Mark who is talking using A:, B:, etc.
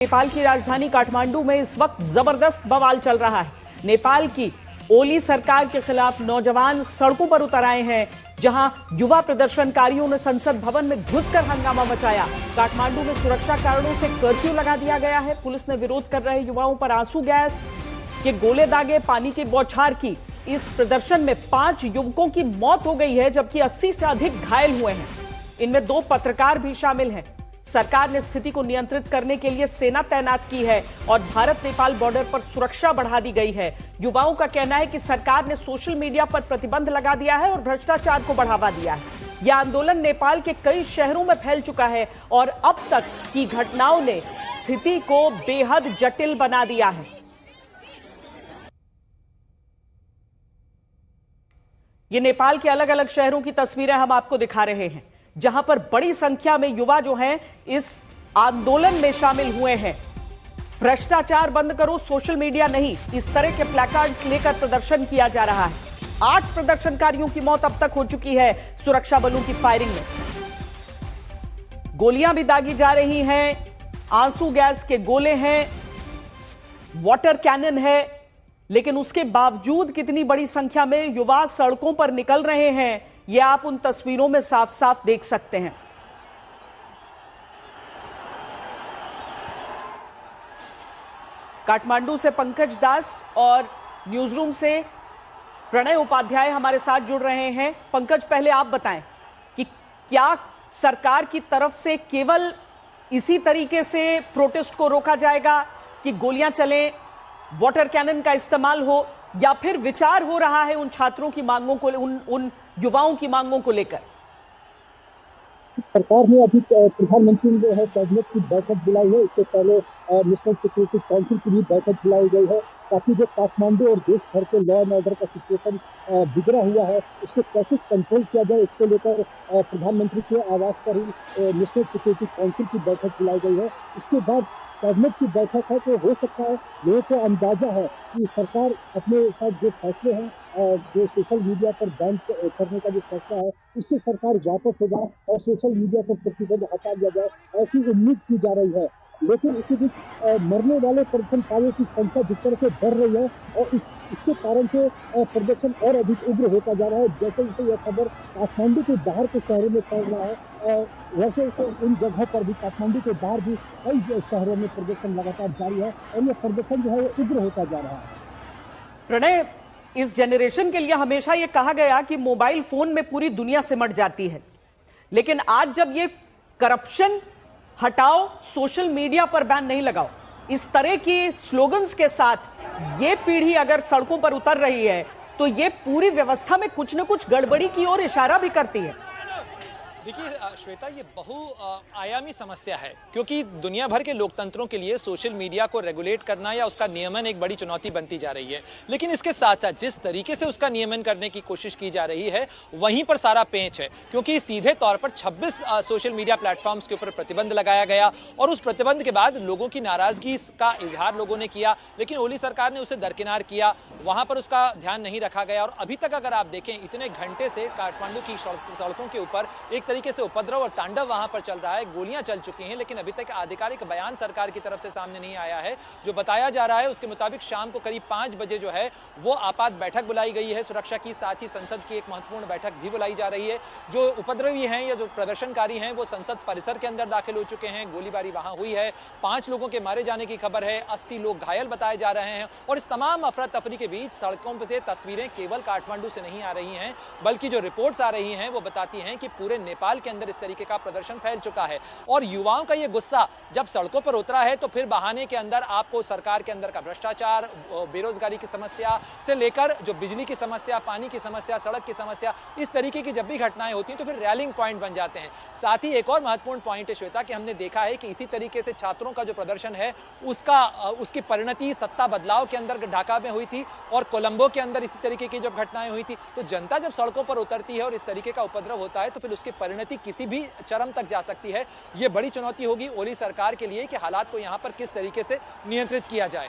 A: नेपाल की राजधानी काठमांडू में इस वक्त जबरदस्त बवाल चल रहा है। नेपाल की ओली सरकार के खिलाफ नौजवान सड़कों पर उतर आए हैं, जहां युवा प्रदर्शनकारियों ने संसद भवन में घुसकर हंगामा मचाया। काठमांडू में सुरक्षा कारणों से कर्फ्यू लगा दिया गया है। पुलिस ने विरोध कर रहे युवाओं पर आंसू गैस के गोले दागे, पानी की बौछार की। इस प्रदर्शन में 5 युवकों की मौत हो गई है, जबकि 80 से अधिक घायल हुए हैं। इनमें 2 पत्रकार भी शामिल हैं। सरकार ने स्थिति को नियंत्रित करने के लिए सेना तैनात की है और भारत नेपाल बॉर्डर पर सुरक्षा बढ़ा दी गई है। युवाओं का कहना है कि सरकार ने सोशल मीडिया पर प्रतिबंध लगा दिया है और भ्रष्टाचार को बढ़ावा दिया है। यह आंदोलन नेपाल के कई शहरों में फैल चुका है और अब तक की घटनाओं ने स्थिति को बेहद जटिल बना दिया है। ये नेपाल के अलग अलग शहरों की तस्वीरें हम आपको दिखा रहे हैं, जहां पर बड़ी संख्या में युवा जो हैं इस आंदोलन में शामिल हुए हैं। भ्रष्टाचार बंद करो, सोशल मीडिया नहीं, इस तरह के प्लैकार्ड्स लेकर प्रदर्शन किया जा रहा है। 8 प्रदर्शनकारियों की मौत अब तक हो चुकी है सुरक्षा बलों की फायरिंग में। गोलियां भी दागी जा रही हैं, आंसू गैस के गोले हैं, वाटर कैनन है, लेकिन उसके बावजूद कितनी बड़ी संख्या में युवा सड़कों पर निकल रहे हैं, यह आप उन तस्वीरों में साफ साफ देख सकते हैं। काठमांडू से पंकज दास और न्यूज रूम से प्रणय उपाध्याय हमारे साथ जुड़ रहे हैं। पंकज, पहले आप बताएं कि क्या सरकार की तरफ से केवल इसी तरीके से प्रोटेस्ट को रोका जाएगा कि गोलियां चलें, वाटर कैनन का इस्तेमाल हो, या फिर विचार हो रहा है उन छात्रों की मांगों को, उन युवाओं की मांगों को लेकर?
B: सरकार ने अभी प्रधानमंत्री ने जो है कैबिनेट की बैठक बुलाई है। इससे पहले नेशनल सिक्योरिटी काउंसिल की भी बैठक बुलाई गई है, ताकि जो काठमांडू और देश भर के लॉ एंड ऑर्डर का सिचुएशन बिगड़ा हुआ है, उसको कैसे कंट्रोल किया जाए, इसको लेकर प्रधानमंत्री के आवास पर ही नेशनल सिक्योरिटी काउंसिल की बैठक बुलाई गई है। इसके बाद कैबिनेट की बैठक है, तो हो सकता है, लोगों को अंदाजा है कि सरकार अपने साथ जो फैसले हैं, जो सोशल मीडिया पर बैन करने का जो फैसला है, उससे सरकार वापस हो जाए और सोशल मीडिया पर प्रतिबंध हटा दिया जाए, ऐसी उम्मीद की जा रही है। लेकिन इसी बीच मरने वाले प्रदर्शनकारियों की संख्या जिस तरह से बढ़ रही है और इसके कारण से प्रदर्शन और अधिक उग्र होता जा रहा है। जैसे जैसे यह खबर काठमांडू के बाहर के शहरों में फैल रहा है, वैसे उन जगहों पर भी, काठमांडू के बाहर भी कई शहरों में प्रदर्शन लगातार जारी है और यह प्रदर्शन जो है वो उग्र होता जा रहा है।
A: प्रणय, इस जनरेशन के लिए हमेशा यह कहा गया कि मोबाइल फोन में पूरी दुनिया सिमट जाती है, लेकिन आज जब ये करप्शन हटाओ, सोशल मीडिया पर बैन नहीं लगाओ, इस तरह की स्लोगन्स के साथ ये पीढ़ी अगर सड़कों पर उतर रही है, तो ये पूरी व्यवस्था में कुछ न कुछ गड़बड़ी की ओर इशारा भी करती है।
C: देखिए श्वेता, ये बहुआयामी समस्या है, क्योंकि दुनिया भर के लोकतंत्रों के लिए सोशल मीडिया को रेगुलेट करना या उसका नियमन एक बड़ी चुनौती बनती जा रही है। लेकिन इसके साथ साथ जिस तरीके से उसका नियमन करने की कोशिश की जा रही है, वहीं पर सारा पेंच है, क्योंकि सीधे तौर पर 26 सोशल मीडिया प्लेटफॉर्म्स के ऊपर प्रतिबंध लगाया गया और उस प्रतिबंध के बाद लोगों की नाराजगी का इजहार लोगों ने किया, लेकिन ओली सरकार ने उसे दरकिनार किया, वहां पर उसका ध्यान नहीं रखा गया। और अभी तक अगर आप देखें, इतने घंटे से काठमांडू की सड़कों के ऊपर एक तरीके से उपद्रव और तांडव वहां पर चल रहा है। गोलियां चल चुकी हैं, लेकिन अभी तक आधिकारिक बयान सरकार की तरफ से सामने नहीं आया है। जो बताया जा रहा है उसके मुताबिक शाम को करीब 5 बजे जो है वो आपात बैठक बुलाई गई है सुरक्षा की, साथ ही संसद की एक महत्वपूर्ण बैठक भी बुलाई जा रही है। जो उपद्रवी हैं या जो प्रदर्शनकारी हैं वो संसद परिसर के अंदर दाखिल हो चुके हैं। गोलीबारी वहां हुई है, 5 लोगों के मारे जाने की खबर है, 80 लोग घायल बताए जा रहे हैं। और इस तमाम अफरा तफरी के बीच सड़कों पर से तस्वीरें केवल काठमांडू से नहीं आ रही हैं, बल्कि जो रिपोर्ट्स आ रही हैं वो बताती हैं कि पूरे नेपाल के अंदर इस तरीके का प्रदर्शन फैल चुका है। और युवाओं का ये गुस्सा जब सड़कों पर उतरा है, तो फिर बहाने के अंदर आपको सरकार के अंदर का भ्रष्टाचार, बेरोजगारी की समस्या से लेकर जो बिजली की समस्या, पानी की समस्या, सड़क की समस्या, इस तरीके की जब भी घटनाएं होती हैं तो फिर रैलिंग पॉइंट बन जाते हैं। साथ ही एक और महत्वपूर्ण पॉइंट है श्वेता, कि हमने देखा है कि इसी तरीके से छात्रों का जो प्रदर्शन है उसकी परिणति सत्ता बदलाव के अंदर ढाका में हुई थी और कोलंबो के अंदर इसी तरीके की जब घटनाएं हुई थी। तो जनता जब सड़कों पर उतरती है और इस तरीके का उपद्रव होता है, तो फिर उसकी परिणति किसी भी चरम तक जा सकती है। ये बड़ी चुनौती होगी ओली सरकार के लिए कि हालात को यहां पर किस तरीके से नियंत्रित किया जाए।